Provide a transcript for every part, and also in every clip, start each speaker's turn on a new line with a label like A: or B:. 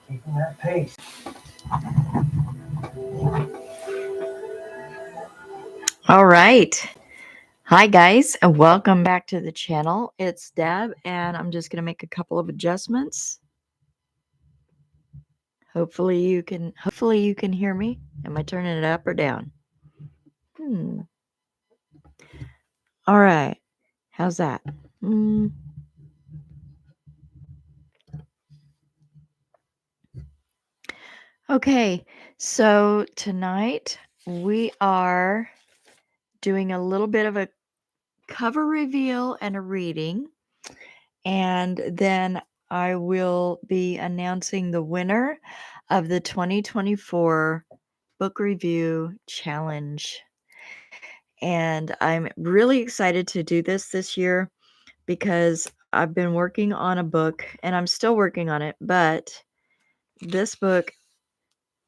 A: Keeping that pace.
B: All right. Hi, guys, and welcome back to the channel. It's Deb, and I'm just going to make a couple of adjustments. Hopefully you can hear me. Am I turning it up or down? Hmm. All right. How's that? Hmm. Okay. So tonight we are doing a little bit of a cover reveal and a reading, and then I will be announcing the winner of the 2024 book review challenge. And I'm really excited to do this year because I've been working on a book and I'm still working on it, but this book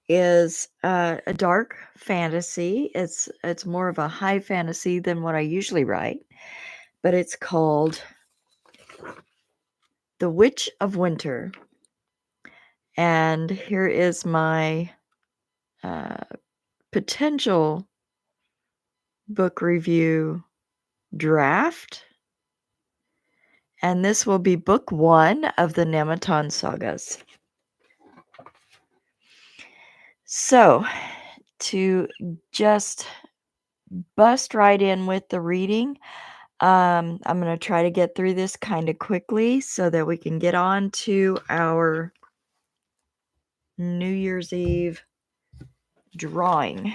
B: is a dark fantasy. It's more of a high fantasy than what I usually write, but it's called The Witch of Winter. And here is my uh, potential book review draft. And this will be book 1 of the Nematon sagas. So, to just bust right in with the reading, I'm going to try to get through this kind of quickly so that we can get on to our New Year's Eve drawing.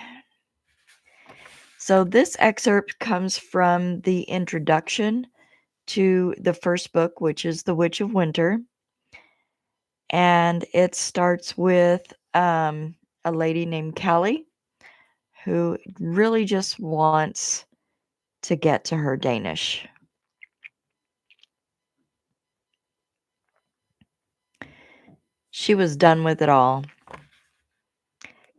B: So, this excerpt comes from the introduction to the first book, which is The Witch of Winter. And it starts with a lady named Callie who really just wants to get to her Danish. She was done with it all.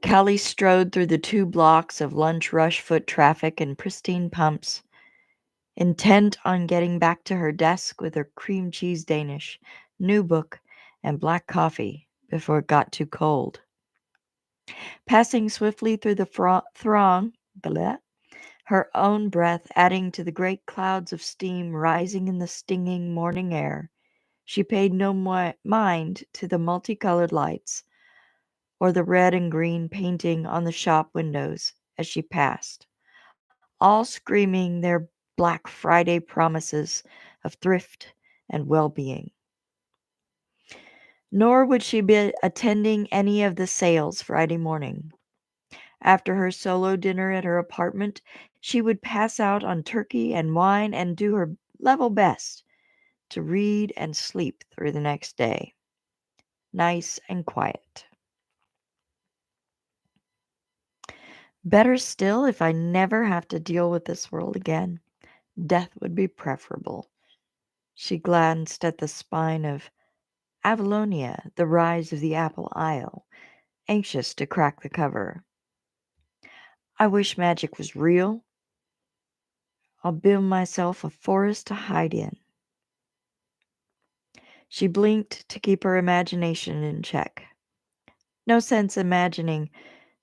B: Callie strode through the 2 blocks of lunch rush foot traffic and pristine pumps, intent on getting back to her desk with her cream cheese Danish, new book, and black coffee before it got too cold. Passing swiftly through the throng, bleh, her own breath adding to the great clouds of steam rising in the stinging morning air, she paid no mind to the multicolored lights or the red and green painting on the shop windows as she passed, all screaming their Black Friday promises of thrift and well being. Nor would she be attending any of the sales Friday morning. After her solo dinner at her apartment, she would pass out on turkey and wine and do her level best to read and sleep through the next day. Nice and quiet. Better still if I never have to deal with this world again. Death would be preferable. She glanced at the spine of Avalonia, the rise of the Apple Isle, anxious to crack the cover. I wish magic was real. I'll build myself a forest to hide in. She blinked to keep her imagination in check. No sense imagining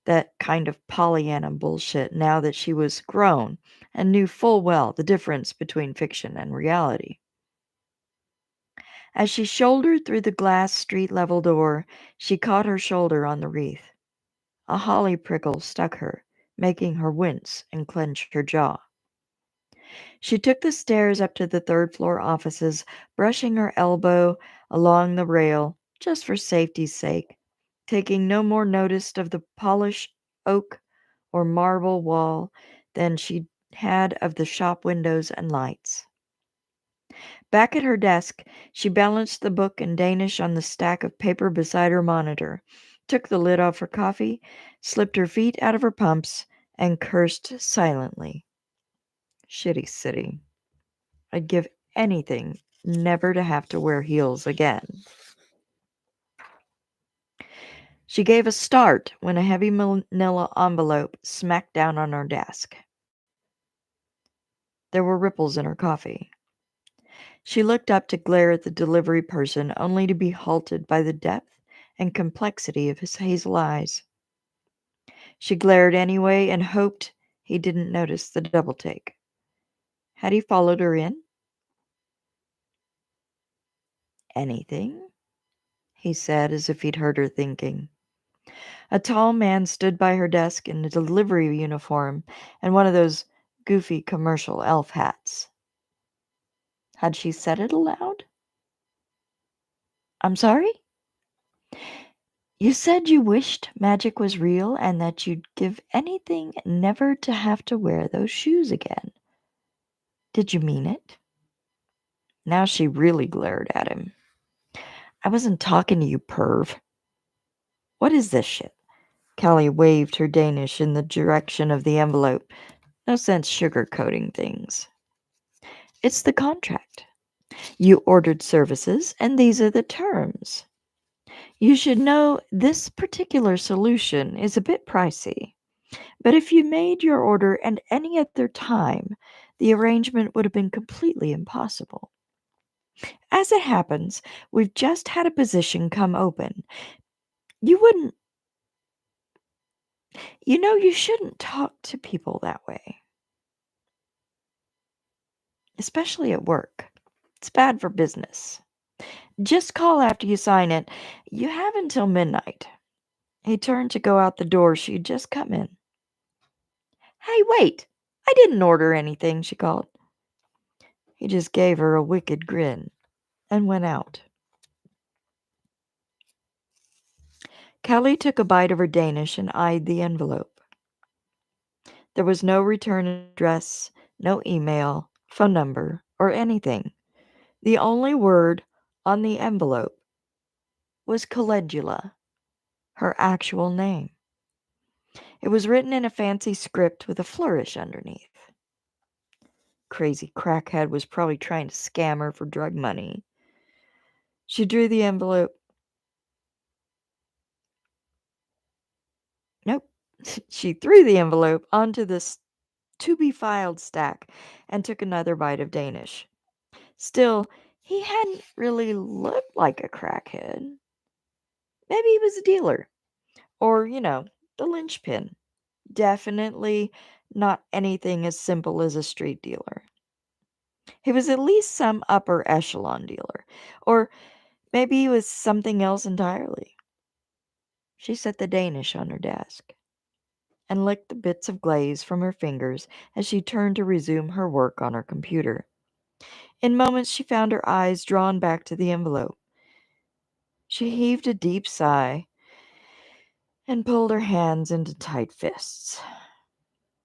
B: that kind of Pollyanna bullshit now that she was grown and knew full well the difference between fiction and reality. As she shouldered through the glass street level door, she caught her shoulder on the wreath. A holly prickle stuck her, making her wince and clench her jaw. She took the stairs up to the third floor offices, brushing her elbow along the rail just for safety's sake, taking no more notice of the polished oak or marble wall than she had of the shop windows and lights. Back at her desk, she balanced the book in Danish on the stack of paper beside her monitor, took the lid off her coffee, slipped her feet out of her pumps, and cursed silently. Shitty city. I'd give anything never to have to wear heels again. She gave a start when a heavy manila envelope smacked down on her desk. There were ripples in her coffee. She looked up to glare at the delivery person, only to be halted by the depth and complexity of his hazel eyes. She glared anyway and hoped he didn't notice the double take. Had he followed her in? Anything? He said as if he'd heard her thinking. A tall man stood by her desk in a delivery uniform and one of those goofy commercial elf hats. Had she said it aloud? I'm sorry? You said you wished magic was real and that you'd give anything never to have to wear those shoes again. Did you mean it? Now she really glared at him. I wasn't talking to you, perv. What is this shit? Callie waved her Danish in the direction of the envelope. No sense sugarcoating things. It's the contract. You ordered services, and these are the terms. You should know this particular solution is a bit pricey, but if you made your order at any other time, the arrangement would have been completely impossible. As it happens, we've just had a position come open. You wouldn't, you shouldn't talk to people that way, especially at work. It's bad for business. Just call after you sign it. You have until midnight. He turned to go out the door she'd just come in. Hey, wait! I didn't order anything, she called. He just gave her a wicked grin and went out. Kelly took a bite of her Danish and eyed the envelope. There was no return address, no email, phone number, or anything. The only word on the envelope was Caligula, her actual name. It was written in a fancy script with a flourish underneath. Crazy crackhead was probably trying to scam her for drug money. She drew the envelope. Nope. She threw the envelope onto the to-be-filed stack and took another bite of Danish. Still, he hadn't really looked like a crackhead. Maybe he was a dealer. Or, the linchpin. Definitely not anything as simple as a street dealer. He was at least some upper echelon dealer. Or maybe he was something else entirely. She set the Danish on her desk and licked the bits of glaze from her fingers as she turned to resume her work on her computer. In moments, she found her eyes drawn back to the envelope. She heaved a deep sigh and pulled her hands into tight fists.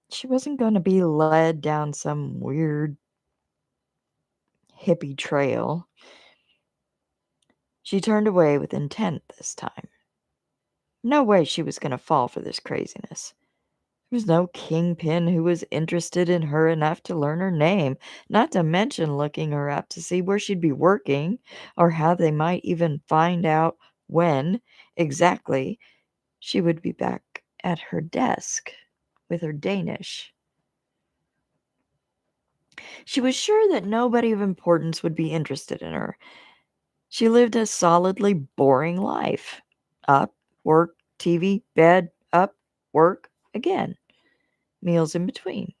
B: She wasn't going to be led down some weird hippie trail. She turned away with intent this time. No way she was going to fall for this craziness. There was no kingpin who was interested in her enough to learn her name, not to mention looking her up to see where she'd be working or how they might even find out when exactly she would be back at her desk with her Danish. She was sure that nobody of importance would be interested in her. She lived a solidly boring life. Up, work, TV, bed, up, work, again. Meals in between.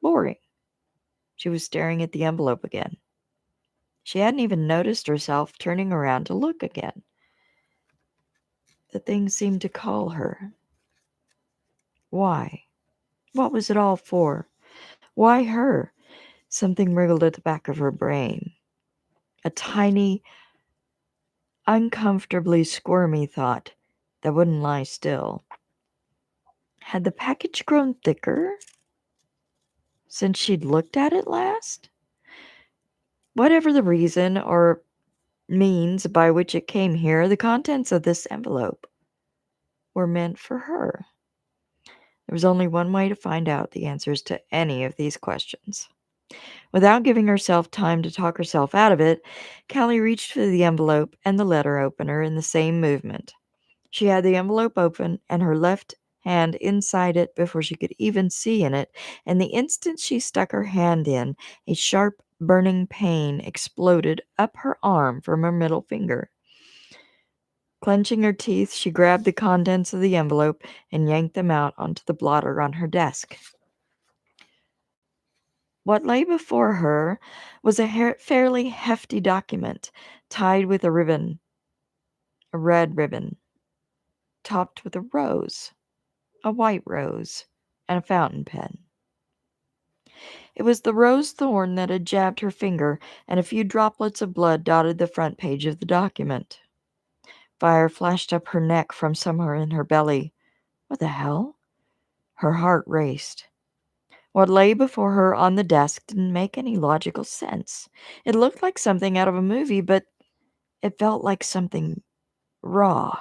B: Boring. She was staring at the envelope again. She hadn't even noticed herself turning around to look again. The thing seemed to call her. Why? What was it all for? Why her? Something wriggled at the back of her brain. A tiny, uncomfortably squirmy thought that wouldn't lie still. Had the package grown thicker since she'd looked at it last? Whatever the reason or means by which it came here, the contents of this envelope were meant for her. There was only one way to find out the answers to any of these questions. Without giving herself time to talk herself out of it, Callie reached for the envelope and the letter opener in the same movement. She had the envelope open and her left hand inside it before she could even see in it, and the instant she stuck her hand in, a sharp, burning pain exploded up her arm from her middle finger. Clenching her teeth, she grabbed the contents of the envelope and yanked them out onto the blotter on her desk. What lay before her was a fairly hefty document tied with a ribbon, a red ribbon, topped with a rose, a white rose, and a fountain pen. It was the rose thorn that had jabbed her finger, and a few droplets of blood dotted the front page of the document. Fire flashed up her neck from somewhere in her belly. What the hell? Her heart raced. What lay before her on the desk didn't make any logical sense. It looked like something out of a movie, but it felt like something raw,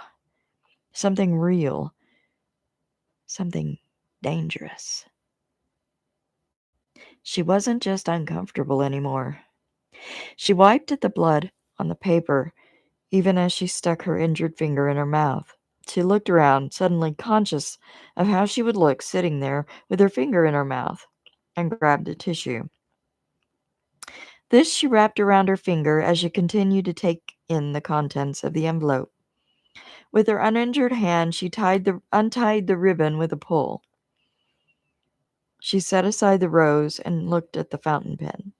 B: something real, something dangerous. She wasn't just uncomfortable anymore. She wiped at the blood on the paper, even as she stuck her injured finger in her mouth. She looked around, suddenly conscious of how she would look sitting there with her finger in her mouth, and grabbed a tissue. This she wrapped around her finger as she continued to take in the contents of the envelope. With her uninjured hand, she untied the ribbon with a pull. She set aside the rose and looked at the fountain pen.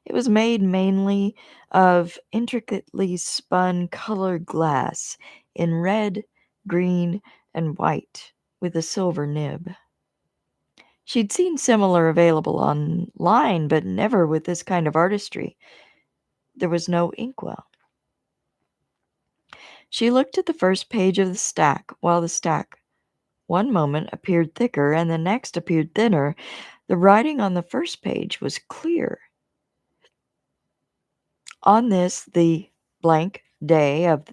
B: It was made mainly of intricately spun colored glass in red, green, and white, with a silver nib. She'd seen similar available online, but never with this kind of artistry. There was no inkwell. She looked at the first page of the stack, while the stack one moment appeared thicker and the next appeared thinner. The writing on the first page was clear. On this, the blank day of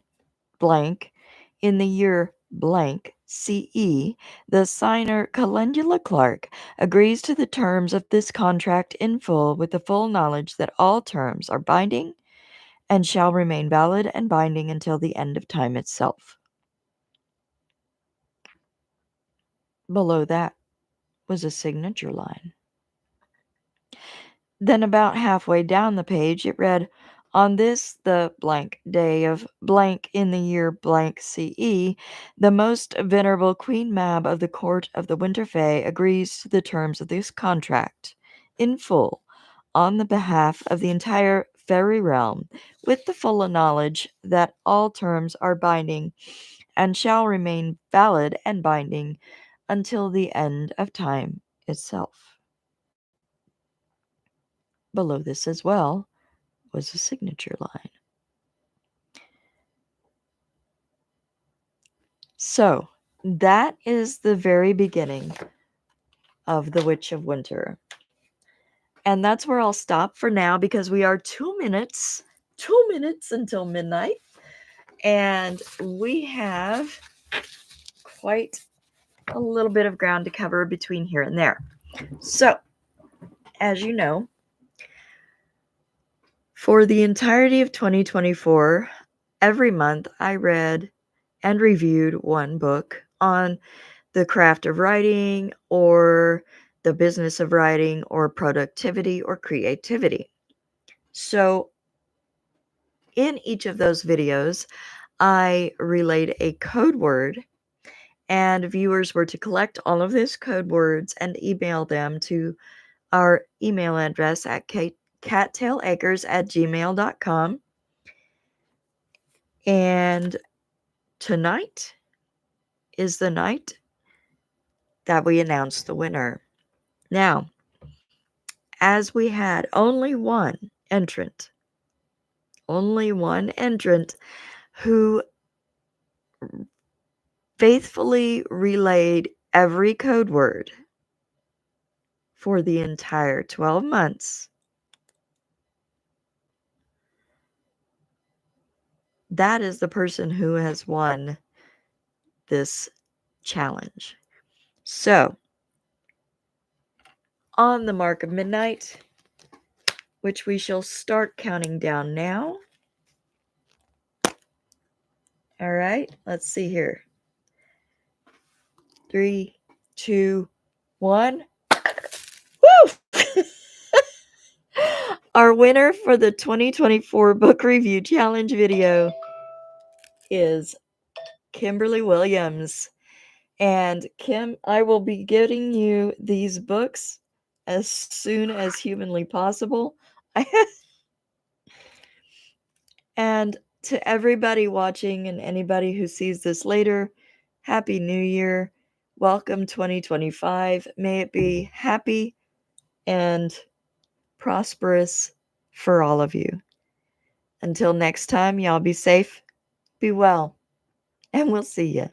B: blank in the year blank CE, the signer Calendula Clark agrees to the terms of this contract in full with the full knowledge that all terms are binding and shall remain valid and binding until the end of time itself. Below that was a signature line. Then about halfway down the page it read, "On this, the blank day of blank in the year blank CE, the most venerable Queen Mab of the court of the Winter Fae agrees to the terms of this contract, in full, on the behalf of the entire fairy realm, with the full knowledge that all terms are binding and shall remain valid and binding until the end of time itself." Below this as well was a signature line. So, that is the very beginning of The Witch of Winter. And that's where I'll stop for now because we are 2 minutes until midnight. And we have quite a little bit of ground to cover between here and there. So, as you know, for the entirety of 2024, every month I read and reviewed one book on the craft of writing or the business of writing or productivity or creativity. So in each of those videos, I relayed a code word, and viewers were to collect all of those code words and email them to our email address at cattailacres@gmail.com. And tonight is the night that we announce the winner. Now, as we had only one entrant who faithfully relayed every code word for the entire 12 months, that is the person who has won this challenge. So, on the mark of midnight, which we shall start counting down now. All right, let's see here. 3, 2, 1. Woo! Our winner for the 2024 book review challenge video is Kimberly Williams. And Kim, I will be getting you these books as soon as humanly possible. And to everybody watching and anybody who sees this later, Happy New Year. Welcome 2025. May it be happy and prosperous for all of you. Until next time, y'all be safe, be well, and we'll see you.